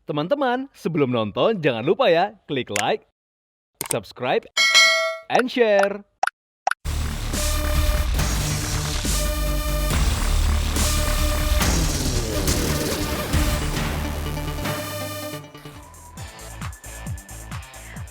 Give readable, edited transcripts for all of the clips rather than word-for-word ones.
Teman-teman, sebelum nonton jangan lupa ya, klik like, subscribe, and share.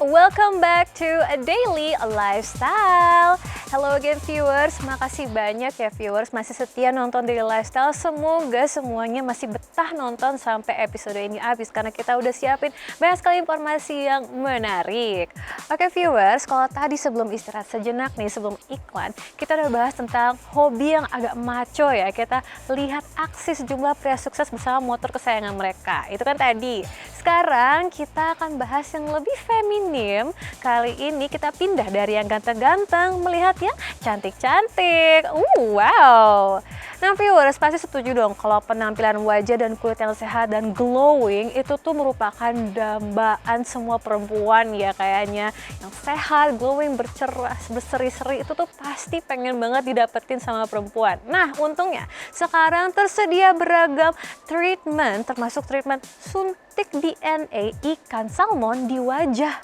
Welcome back to a Daily Lifestyle. Hello again viewers, makasih banyak ya viewers masih setia nonton Daily Lifestyle. Semoga semuanya masih betah nonton sampai episode ini habis karena kita udah siapin banyak sekali informasi yang menarik. Oke viewers, kalau tadi sebelum istirahat sejenak nih, sebelum iklan, kita udah bahas tentang hobi yang agak maco ya. Kita lihat aksi sejumlah pria sukses bersama motor kesayangan mereka. Itu kan tadi. Sekarang kita akan bahas yang lebih feminim. Kali ini kita pindah dari yang ganteng-ganteng melihat yang cantik-cantik. Wow. Nah viewers pasti setuju dong kalau penampilan wajah dan kulit yang sehat dan glowing itu tuh merupakan dambaan semua perempuan ya kayaknya. Yang sehat, glowing, berceras, berseri-seri itu tuh pasti pengen banget didapetin sama perempuan. Nah untungnya sekarang tersedia beragam treatment termasuk treatment suntik DNA ikan salmon di wajah.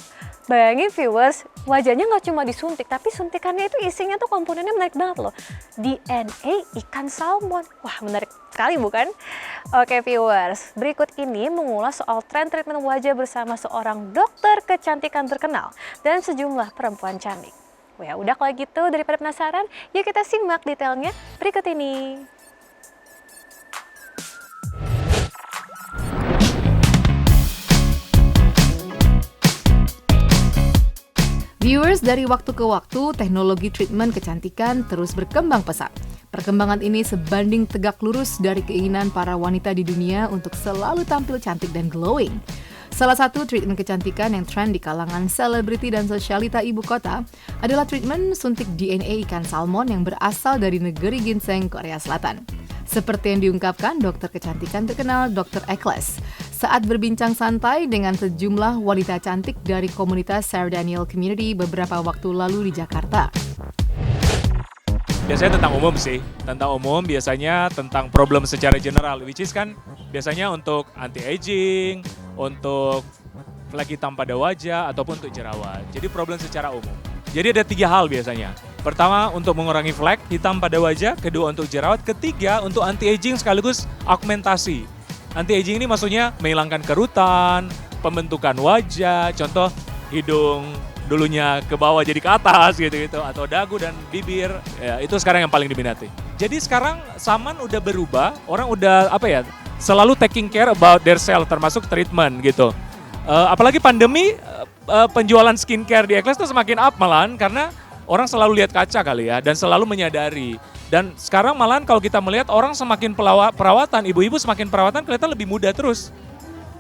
Bayangin viewers, wajahnya nggak cuma disuntik, tapi suntikannya itu isinya tuh komponennya menarik banget loh. DNA ikan salmon. Wah menarik sekali bukan? Oke viewers, berikut ini mengulas soal tren treatment wajah bersama seorang dokter kecantikan terkenal dan sejumlah perempuan cantik. Wah udah kalau gitu daripada penasaran, yuk kita simak detailnya berikut ini. Viewers, dari waktu ke waktu, teknologi treatment kecantikan terus berkembang pesat. Perkembangan ini sebanding tegak lurus dari keinginan para wanita di dunia untuk selalu tampil cantik dan glowing. Salah satu treatment kecantikan yang tren di kalangan selebriti dan sosialita ibu kota adalah treatment suntik DNA ikan salmon yang berasal dari negeri ginseng, Korea Selatan. Seperti yang diungkapkan dokter kecantikan terkenal Dr. Eccles saat berbincang santai dengan sejumlah wanita cantik dari komunitas Sarah Daniel Community beberapa waktu lalu di Jakarta. Biasanya tentang umum sih, tentang umum biasanya tentang problem secara general, which is kan biasanya untuk anti-aging, untuk flek hitam pada wajah, ataupun untuk jerawat. Jadi problem secara umum. Jadi ada 3 hal biasanya. Pertama untuk mengurangi flek hitam pada wajah, kedua untuk jerawat, ketiga untuk anti-aging sekaligus augmentasi. Anti-aging ini maksudnya menghilangkan kerutan, pembentukan wajah, contoh hidung dulunya ke bawah jadi ke atas gitu-gitu, atau dagu dan bibir, ya, itu sekarang yang paling diminati. Jadi sekarang zaman udah berubah, orang udah selalu taking care about their self termasuk treatment gitu. Apalagi pandemi, penjualan skincare di Eccles itu semakin up malahan karena orang selalu lihat kaca kali ya dan selalu menyadari. Dan sekarang malahan kalau kita melihat orang semakin perawatan, ibu-ibu semakin perawatan kelihatan lebih muda terus.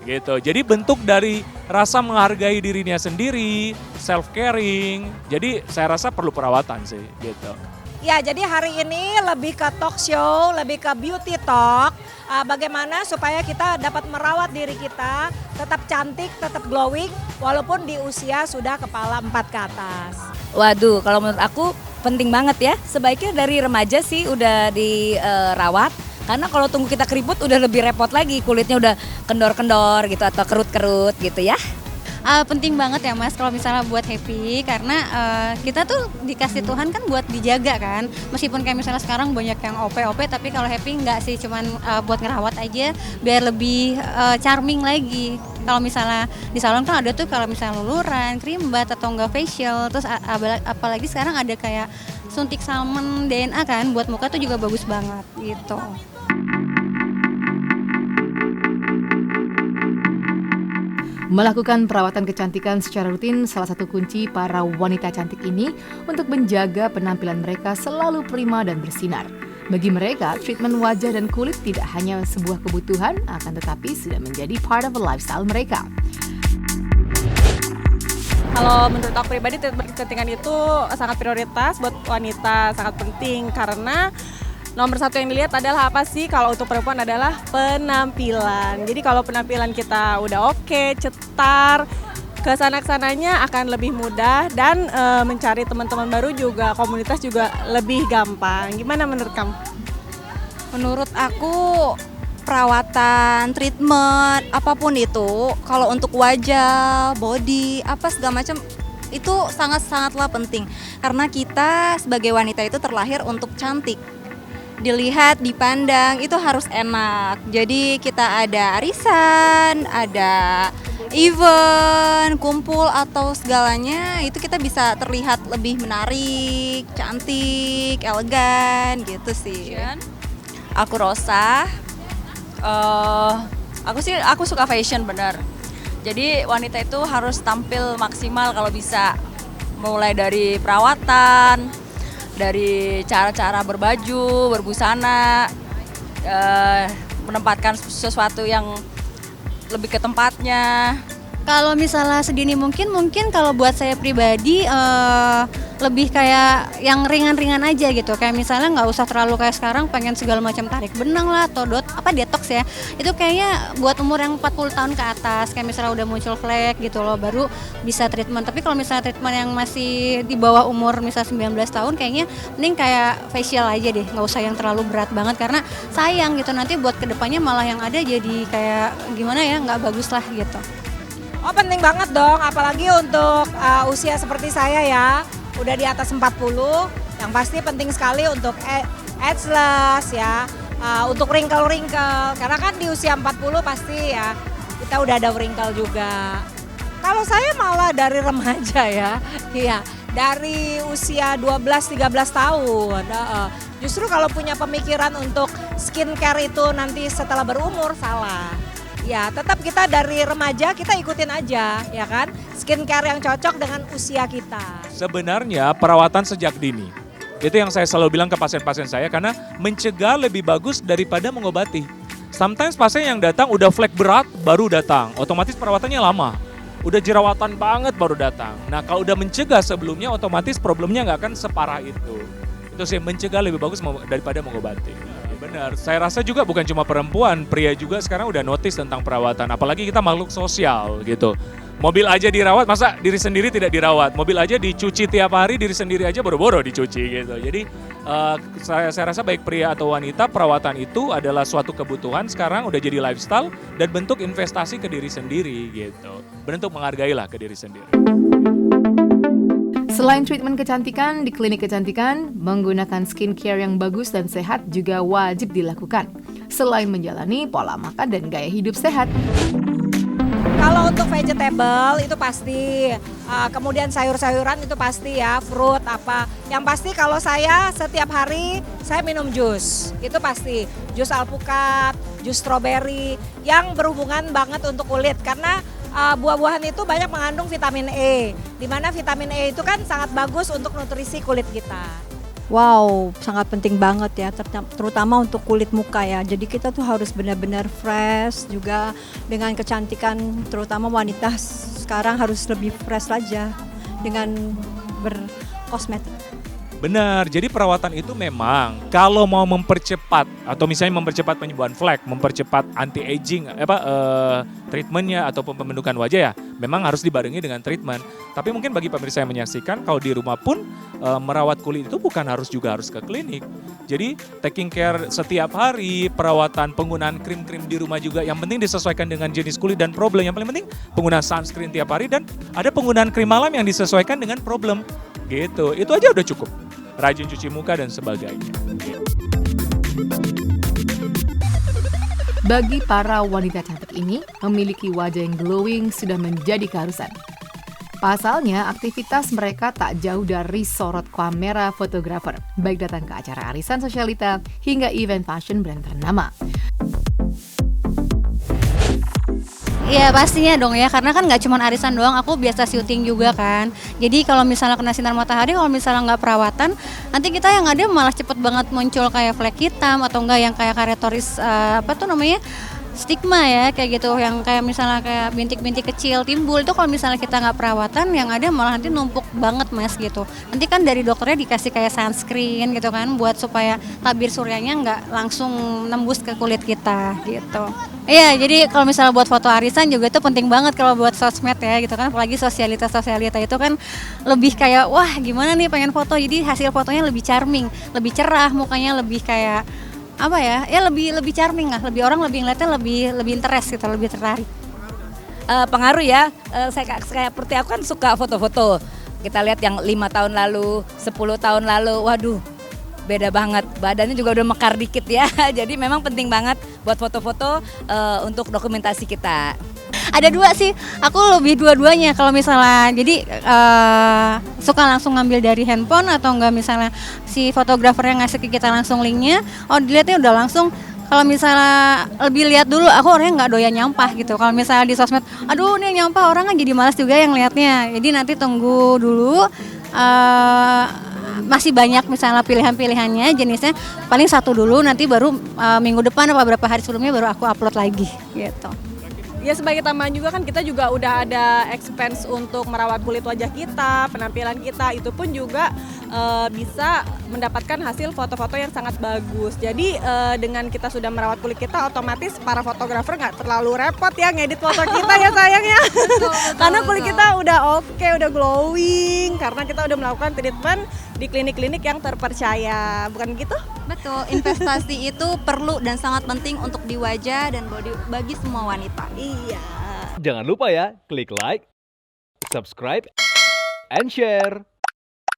Gitu. Jadi bentuk dari rasa menghargai dirinya sendiri, self caring. Jadi saya rasa perlu perawatan sih gitu. Ya, jadi hari ini lebih ke talk show, lebih ke beauty talk. Bagaimana supaya kita dapat merawat diri kita, tetap cantik, tetap glowing, walaupun di usia sudah kepala 4 ke atas. Waduh, kalau menurut aku penting banget ya. Sebaiknya dari remaja sih udah dirawat. Karena kalau tunggu kita keriput udah lebih repot lagi, kulitnya udah kendor-kendor gitu atau kerut-kerut gitu ya. Penting banget ya Mas kalau misalnya buat happy karena kita tuh dikasih Tuhan kan buat dijaga kan. Meskipun kayak misalnya sekarang banyak yang OP tapi kalau happy enggak sih, cuman buat ngerawat aja biar lebih charming lagi. Kalau misalnya di salon kan ada tuh kalau misalnya luluran, cream bath atau enggak facial, terus apalagi sekarang ada kayak suntik salmon DNA kan buat muka tuh juga bagus banget gitu. Melakukan perawatan kecantikan secara rutin salah satu kunci para wanita cantik ini untuk menjaga penampilan mereka selalu prima dan bersinar. Bagi mereka, treatment wajah dan kulit tidak hanya sebuah kebutuhan, akan tetapi sudah menjadi part of a lifestyle mereka. Kalau menurut aku pribadi, treatment kecantikan itu sangat prioritas buat wanita, sangat penting karena nomor satu yang dilihat adalah apa sih? Kalau untuk perempuan adalah penampilan. Jadi kalau penampilan kita udah oke, cetar, kesana-kesananya akan lebih mudah dan mencari teman-teman baru juga, komunitas juga lebih gampang. Gimana menurut kamu? Menurut aku perawatan, treatment, apapun itu, kalau untuk wajah, body, apa segala macam itu sangat-sangatlah penting. Karena kita sebagai wanita itu terlahir untuk cantik. Dilihat, dipandang, itu harus enak. Jadi kita ada arisan, ada event, kumpul atau segalanya, itu kita bisa terlihat lebih menarik, cantik, elegan gitu sih. Aku Rosa. Aku suka fashion bener. Jadi wanita itu harus tampil maksimal kalau bisa. Mulai dari perawatan, dari cara-cara berbaju, berbusana, menempatkan sesuatu yang lebih ke tempatnya. Kalau misalnya sedini mungkin kalau buat saya pribadi lebih kayak yang ringan-ringan aja gitu. Kayak misalnya nggak usah terlalu kayak sekarang pengen segala macam tarik benang lah atau detox ya. Itu kayaknya buat umur yang 40 tahun ke atas, kayak misalnya udah muncul flek gitu loh, baru bisa treatment. Tapi kalau misalnya treatment yang masih di bawah umur misalnya 19 tahun, kayaknya mending kayak facial aja deh, nggak usah yang terlalu berat banget karena sayang gitu, nanti buat kedepannya malah yang ada jadi kayak gimana ya, nggak bagus lah gitu. Oh penting banget dong, apalagi untuk usia seperti saya ya, udah di atas 40, yang pasti penting sekali untuk ageless ya, untuk wrinkle-wrinkle, karena kan di usia 40 pasti ya kita udah ada wrinkle juga. Kalau saya malah dari remaja ya, iya dari usia 12-13 tahun. Justru kalau punya pemikiran untuk skincare itu nanti setelah berumur, salah. Ya tetap kita dari remaja kita ikutin aja ya kan, skincare yang cocok dengan usia kita. Sebenarnya perawatan sejak dini, itu yang saya selalu bilang ke pasien-pasien saya, karena mencegah lebih bagus daripada mengobati. Sometimes pasien yang datang udah flek berat baru datang, otomatis perawatannya lama. Udah jerawatan banget baru datang. Nah kalau udah mencegah sebelumnya, otomatis problemnya nggak akan separah itu. Itu sih, mencegah lebih bagus daripada mengobati. Benar, saya rasa juga bukan cuma perempuan, pria juga sekarang udah notice tentang perawatan. Apalagi kita makhluk sosial gitu. Mobil aja dirawat, masa diri sendiri tidak dirawat? Mobil aja dicuci tiap hari, diri sendiri aja boro-boro dicuci gitu. Jadi saya rasa baik pria atau wanita, perawatan itu adalah suatu kebutuhan sekarang, udah jadi lifestyle dan bentuk investasi ke diri sendiri gitu. Bentuk menghargailah ke diri sendiri. Selain treatment kecantikan, di klinik kecantikan, menggunakan skincare yang bagus dan sehat juga wajib dilakukan. Selain menjalani pola makan dan gaya hidup sehat. Kalau untuk vegetable itu pasti, kemudian sayur-sayuran itu pasti ya, fruit apa. Yang pasti kalau saya setiap hari saya minum jus, itu pasti. Jus alpukat, jus stroberi, yang berhubungan banget untuk kulit. Karena buah-buahan itu banyak mengandung vitamin E, di mana vitamin E itu kan sangat bagus untuk nutrisi kulit kita. Wow, sangat penting banget ya, terutama untuk kulit muka ya. Jadi kita tuh harus benar-benar fresh juga dengan kecantikan, terutama wanita sekarang harus lebih fresh aja dengan berkosmetik. Benar, jadi perawatan itu memang kalau mau mempercepat atau misalnya mempercepat penyembuhan flek, mempercepat anti-aging, treatmentnya ataupun pembentukan wajah ya, memang harus dibarengi dengan treatment. Tapi mungkin bagi pemirsa yang menyaksikan, kalau di rumah pun merawat kulit itu bukan harus ke klinik. Jadi taking care setiap hari, perawatan penggunaan krim-krim di rumah juga yang penting disesuaikan dengan jenis kulit dan problem. Yang paling penting penggunaan sunscreen tiap hari dan ada penggunaan krim malam yang disesuaikan dengan problem. Gitu, itu aja udah cukup. Rajin cuci muka dan sebagainya. Bagi para wanita cantik ini, memiliki wajah yang glowing sudah menjadi keharusan. Pasalnya, aktivitas mereka tak jauh dari sorot kamera fotografer, baik datang ke acara arisan sosialita hingga event fashion brand ternama. Iya pastinya dong ya, karena kan nggak cuma arisan doang, aku biasa syuting juga kan. Jadi kalau misalnya kena sinar matahari, kalau misalnya nggak perawatan, nanti kita yang ada malah cepet banget muncul kayak flek hitam atau enggak yang kayak karetoris stigma ya, kayak gitu, yang kayak misalnya kayak bintik-bintik kecil timbul. Itu kalau misalnya kita nggak perawatan, yang ada malah nanti numpuk banget mas gitu. Nanti kan dari dokternya dikasih kayak sunscreen gitu kan, buat supaya tabir suryanya nggak langsung nembus ke kulit kita gitu. Iya, jadi kalau misalnya buat foto arisan juga itu penting banget kalau buat sosmed ya gitu kan, apalagi sosialita itu kan lebih kayak wah gimana nih pengen foto, jadi hasil fotonya lebih charming, lebih cerah, mukanya lebih kayak apa ya lebih charming lah, lebih orang lebih ngeliatnya lebih interest gitu, lebih tertarik. Pengaruh ya, saya kayak seperti aku kan suka foto-foto. Kita lihat yang 5 tahun lalu, 10 tahun lalu, waduh beda banget. Badannya juga udah mekar dikit ya, jadi memang penting banget buat foto-foto untuk dokumentasi kita. Ada dua sih, aku lebih dua-duanya kalau misalnya, jadi suka langsung ngambil dari handphone atau enggak misalnya si fotografer yang ngasih ke kita langsung linknya, dilihatnya udah langsung. Kalau misalnya lebih lihat dulu, aku orangnya nggak doyan nyampah gitu. Kalau misalnya di sosmed, aduh ini nyampah, orang kan jadi malas juga yang lihatnya. Jadi nanti tunggu dulu, masih banyak misalnya pilihan-pilihannya, jenisnya paling satu dulu, nanti baru minggu depan atau beberapa hari sebelumnya baru aku upload lagi gitu. Ya sebagai tambahan juga kan kita juga udah ada expense untuk merawat kulit wajah kita, penampilan kita, itu pun juga bisa mendapatkan hasil foto-foto yang sangat bagus. Jadi dengan kita sudah merawat kulit kita, otomatis para fotografer nggak terlalu repot ya ngedit foto kita ya sayangnya. Karena kulit kita udah oke, udah glowing, karena kita udah melakukan treatment di klinik-klinik yang terpercaya, bukan gitu? Betul, investasi itu perlu dan sangat penting untuk di wajah dan body bagi semua wanita. Iya. Jangan lupa ya, klik like, subscribe, and share.